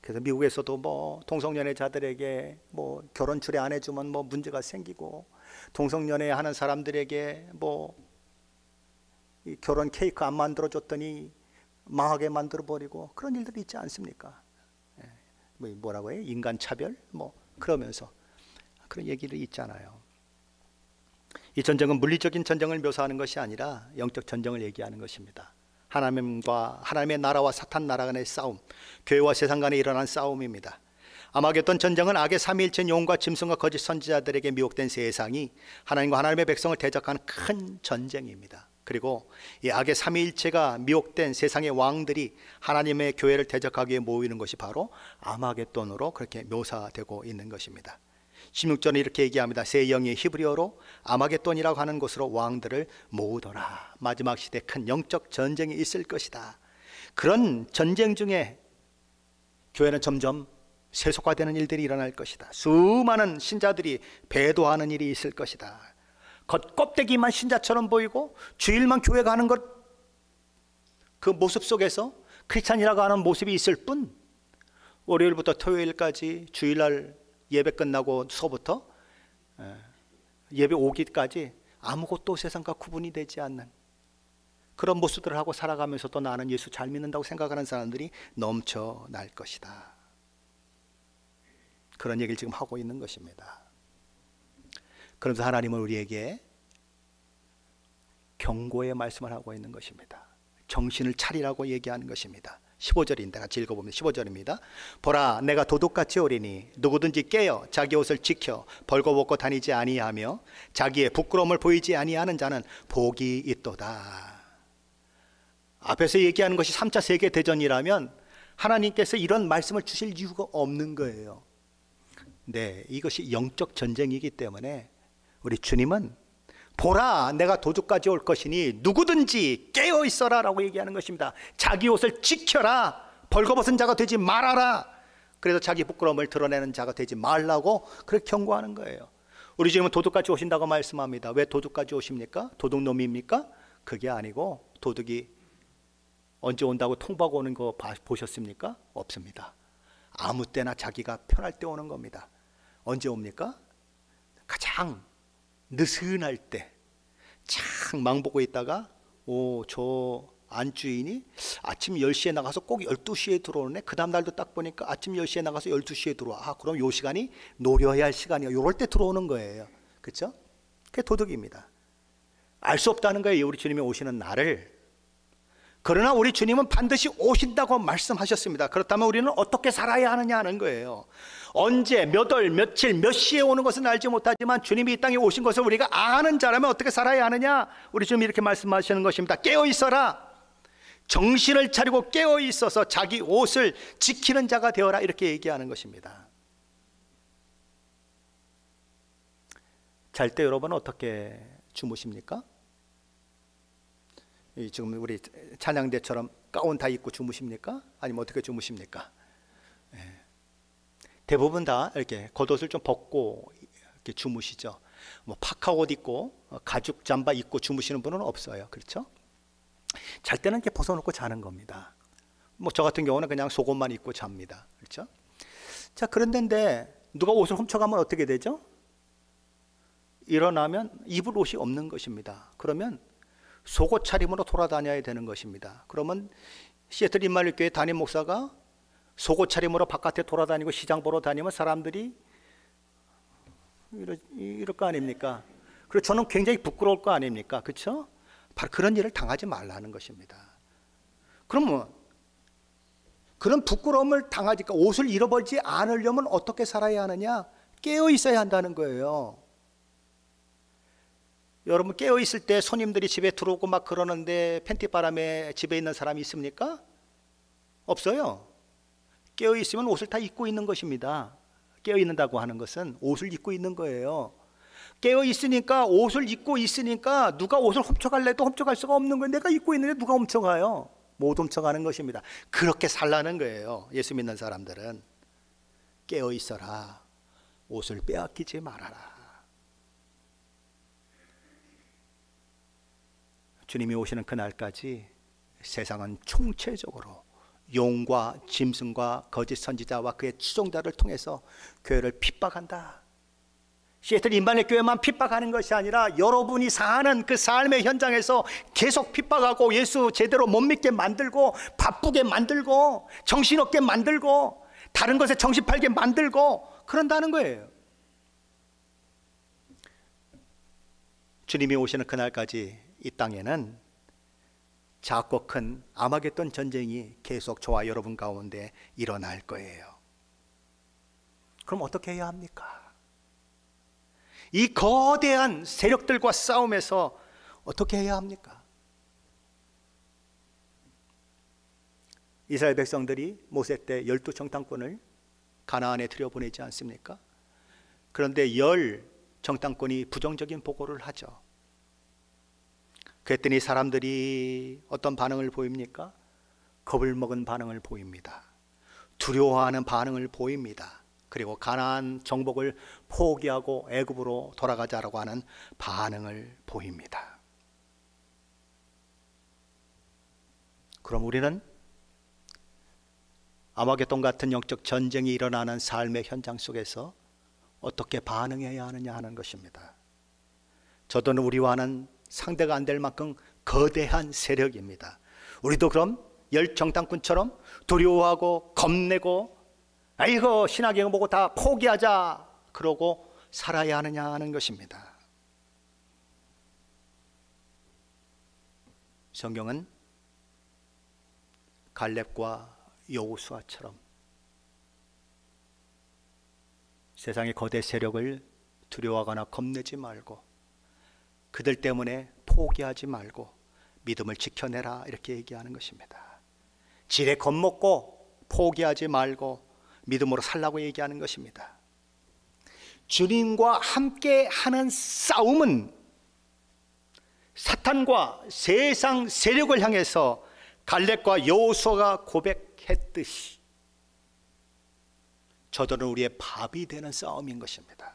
그래서 미국에서도 뭐 동성연애자들에게 뭐 결혼 추례 안 해주면 뭐 문제가 생기고, 동성연애 하는 사람들에게 뭐 이 결혼 케이크 안 만들어줬더니 망하게 만들어버리고, 그런 일들이 있지 않습니까? 뭐라고 해요? 인간차별? 뭐 그러면서 그런 얘기들이 있잖아요. 이 전쟁은 물리적인 전쟁을 묘사하는 것이 아니라 영적 전쟁을 얘기하는 것입니다. 하나님의 나라와 사탄 나라 간의 싸움, 교회와 세상 간에 일어난 싸움입니다. 아마겟돈 전쟁은 악의 삼위일체인 용과 짐승과 거짓 선지자들에게 미혹된 세상이 하나님과 하나님의 백성을 대적하는 큰 전쟁입니다. 그리고 이 악의 삼위일체가 미혹된 세상의 왕들이 하나님의 교회를 대적하기 위해 모이는 것이 바로 아마겟돈으로 그렇게 묘사되고 있는 것입니다. 16절은 이렇게 얘기합니다. 새 영이 히브리어로 아마겟돈이라고 하는 곳으로 왕들을 모으더라. 마지막 시대 큰 영적 전쟁이 있을 것이다. 그런 전쟁 중에 교회는 점점 세속화되는 일들이 일어날 것이다. 수많은 신자들이 배도하는 일이 있을 것이다. 겉껍데기만 신자처럼 보이고 주일만 교회 가는 것, 그 모습 속에서 크리스찬이라고 하는 모습이 있을 뿐, 월요일부터 토요일까지 주일날 예배 끝나고서부터 예배 오기까지 아무것도 세상과 구분이 되지 않는 그런 모습들을 하고 살아가면서도 나는 예수 잘 믿는다고 생각하는 사람들이 넘쳐날 것이다. 그런 얘기를 지금 하고 있는 것입니다. 그러면서 하나님은 우리에게 경고의 말씀을 하고 있는 것입니다. 정신을 차리라고 얘기하는 것입니다. 15절인데 같이 읽어보면 15절입니다. 보라, 내가 도둑같이 오리니 누구든지 깨어 자기 옷을 지켜 벌거벗고 다니지 아니하며 자기의 부끄러움을 보이지 아니하는 자는 복이 있도다. 앞에서 얘기하는 것이 3차 세계대전이라면 하나님께서 이런 말씀을 주실 이유가 없는 거예요. 네, 이것이 영적 전쟁이기 때문에 우리 주님은 보라, 내가 도둑까지 올 것이니 누구든지 깨어 있어라 라고 얘기하는 것입니다. 자기 옷을 지켜라. 벌거벗은 자가 되지 말아라. 그래서 자기 부끄러움을 드러내는 자가 되지 말라고 그렇게 경고하는 거예요. 우리 주님은 도둑같이 오신다고 말씀합니다. 왜 도둑까지 오십니까? 도둑놈입니까? 그게 아니고, 도둑이 언제 온다고 통보하고 오는 거 보셨습니까? 없습니다. 아무 때나 자기가 편할 때 오는 겁니다. 언제 옵니까? 가장 느슨할 때, 창 망보고 있다가 저 안주인이 아침 10시에 나가서 꼭 12시에 들어오네. 그 다음 날도 딱 보니까 아침 10시에 나가서 12시에 들어와. 그럼 요 시간이 노려야 할 시간이야. 요럴 때 들어오는 거예요. 그렇죠? 그게 도둑입니다. 알 수 없다는 거예요, 우리 주님이 오시는 날을. 그러나 우리 주님은 반드시 오신다고 말씀하셨습니다. 그렇다면 우리는 어떻게 살아야 하느냐 하는 거예요. 언제, 몇 월, 며칠, 몇 시에 오는 것은 알지 못하지만 주님이 이 땅에 오신 것을 우리가 아는 자라면 어떻게 살아야 하느냐? 우리 주님이 이렇게 말씀하시는 것입니다. 깨어 있어라. 정신을 차리고 깨어 있어서 자기 옷을 지키는 자가 되어라. 이렇게 얘기하는 것입니다. 잘 때 여러분은 어떻게 주무십니까? 지금 우리 찬양대처럼 가운 다 입고 주무십니까? 아니면 어떻게 주무십니까? 대부분 다 이렇게 겉옷을 좀 벗고 이렇게 주무시죠. 뭐 파카 옷 입고 가죽 잠바 입고 주무시는 분은 없어요. 그렇죠? 잘 때는 이렇게 벗어놓고 자는 겁니다. 뭐 저 같은 경우는 그냥 속옷만 입고 잡니다. 그렇죠? 자, 그런데 누가 옷을 훔쳐가면 어떻게 되죠? 일어나면 입을 옷이 없는 것입니다. 그러면 속옷 차림으로 돌아다녀야 되는 것입니다. 그러면 시애틀 임마누엘 교회 담임 목사가 속옷 차림으로 바깥에 돌아다니고 시장 보러 다니면 사람들이 이럴 거 아닙니까? 그리고 저는 굉장히 부끄러울 거 아닙니까? 그렇죠? 바로 그런 일을 당하지 말라는 것입니다. 그러면 그런 부끄러움을 당하니까 옷을 잃어버리지 않으려면 어떻게 살아야 하느냐? 깨어 있어야 한다는 거예요. 여러분, 깨어 있을 때 손님들이 집에 들어오고 막 그러는데 팬티 바람에 집에 있는 사람이 있습니까? 없어요. 깨어 있으면 옷을 다 입고 있는 것입니다. 깨어 있는다고 하는 것은 옷을 입고 있는 거예요. 깨어 있으니까, 옷을 입고 있으니까 누가 옷을 훔쳐갈래도 훔쳐갈 수가 없는 거예요. 내가 입고 있는데 누가 훔쳐가요? 못 훔쳐가는 것입니다. 그렇게 살라는 거예요. 예수 믿는 사람들은 깨어 있어라. 옷을 빼앗기지 말아라. 주님이 오시는 그날까지 세상은 총체적으로 용과 짐승과 거짓 선지자와 그의 추종자를 통해서 교회를 핍박한다. 시애틀 임마누엘 교회만 핍박하는 것이 아니라 여러분이 사는 그 삶의 현장에서 계속 핍박하고 예수 제대로 못 믿게 만들고 바쁘게 만들고 정신없게 만들고 다른 것에 정신 팔게 만들고 그런다는 거예요. 주님이 오시는 그날까지 이 땅에는 작고 큰 아마겟돈 전쟁이 계속 저와 여러분 가운데 일어날 거예요. 그럼 어떻게 해야 합니까? 이 거대한 세력들과 싸움에서 어떻게 해야 합니까? 이스라엘 백성들이 모세 때 12정탐꾼을 가나안에 들여보내지 않습니까? 그런데 10정탐꾼이 부정적인 보고를 하죠. 그랬더니 사람들이 어떤 반응을 보입니까? 겁을 먹은 반응을 보입니다. 두려워하는 반응을 보입니다. 그리고 가나안 정복을 포기하고 애굽으로 돌아가자라고 하는 반응을 보입니다. 그럼 우리는 아마겟돈 같은 영적 전쟁이 일어나는 삶의 현장 속에서 어떻게 반응해야 하느냐 하는 것입니다. 저도 우리와는 상대가 안 될 만큼 거대한 세력입니다. 우리도 그럼 10정탐꾼처럼 두려워하고 겁내고 아이고 신학경 보고 다 포기하자 그러고 살아야 하느냐 하는 것입니다. 성경은 갈렙과 여호수아처럼 세상의 거대 세력을 두려워하거나 겁내지 말고 그들 때문에 포기하지 말고 믿음을 지켜내라 이렇게 얘기하는 것입니다. 지레 겁먹고 포기하지 말고 믿음으로 살라고 얘기하는 것입니다. 주님과 함께 하는 싸움은 사탄과 세상 세력을 향해서 갈렙과 여호수아가 고백했듯이 저들은 우리의 밥이 되는 싸움인 것입니다.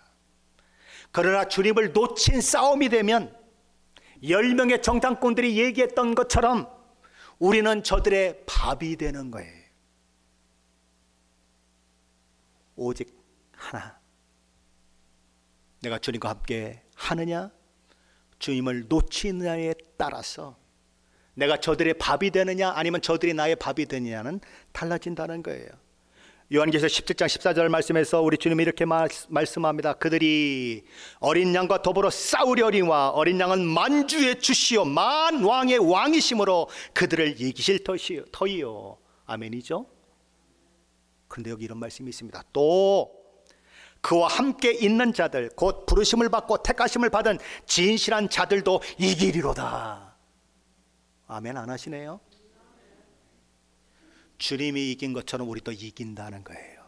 그러나 주님을 놓친 싸움이 되면 10명의 정탐꾼들이 얘기했던 것처럼 우리는 저들의 밥이 되는 거예요. 오직 하나, 내가 주님과 함께 하느냐 주님을 놓치느냐에 따라서 내가 저들의 밥이 되느냐 아니면 저들이 나의 밥이 되느냐는 달라진다는 거예요. 요한계시록 17장 14절 말씀에서 우리 주님이 이렇게 말씀합니다. 그들이 어린 양과 더불어 싸우려니와 어린 양은 만주의 주시오 만왕의 왕이심으로 그들을 이기실 터이요. 아멘이죠. 그런데 여기 이런 말씀이 있습니다. 또 그와 함께 있는 자들 곧 부르심을 받고 택하심을 받은 진실한 자들도 이기리로다. 아멘 안 하시네요. 주님이 이긴 것처럼 우리도 이긴다는 거예요.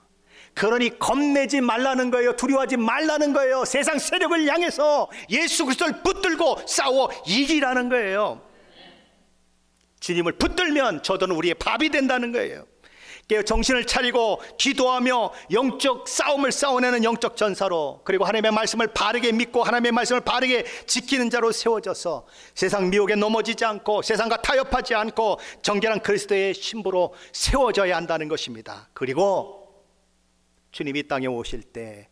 그러니 겁내지 말라는 거예요. 두려워하지 말라는 거예요. 세상 세력을 향해서 예수 그리스도를 붙들고 싸워 이기라는 거예요. 주님을 붙들면 저들은 우리의 밥이 된다는 거예요. 깨어 정신을 차리고 기도하며 영적 싸움을 싸워내는 영적 전사로, 그리고 하나님의 말씀을 바르게 믿고 하나님의 말씀을 바르게 지키는 자로 세워져서 세상 미혹에 넘어지지 않고 세상과 타협하지 않고 정결한 그리스도의 신부로 세워져야 한다는 것입니다. 그리고 주님이 땅에 오실 때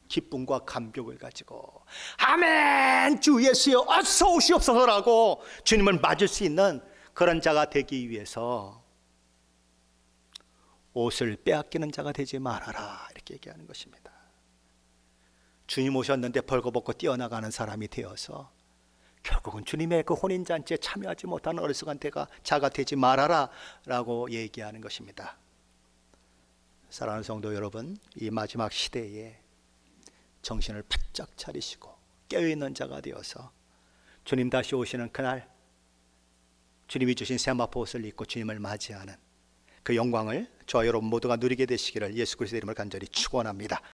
기쁨과 감격을 가지고 아멘 주 예수여 어서 오시옵소서라고 주님을 맞을 수 있는 그런 자가 되기 위해서 옷을 빼앗기는 자가 되지 말아라, 이렇게 얘기하는 것입니다. 주님 오셨는데 벌거벗고 뛰어나가는 사람이 되어서 결국은 주님의 그 혼인잔치에 참여하지 못하는 어리석은 자가 되지 말아라 라고 얘기하는 것입니다. 사랑하는 성도 여러분, 이 마지막 시대에 정신을 바짝 차리시고 깨어있는 자가 되어서 주님 다시 오시는 그날 주님이 주신 세마포 옷을 입고 주님을 맞이하는 그 영광을 저와 여러분 모두가 누리게 되시기를 예수 그리스도의 이름을 간절히 축원합니다.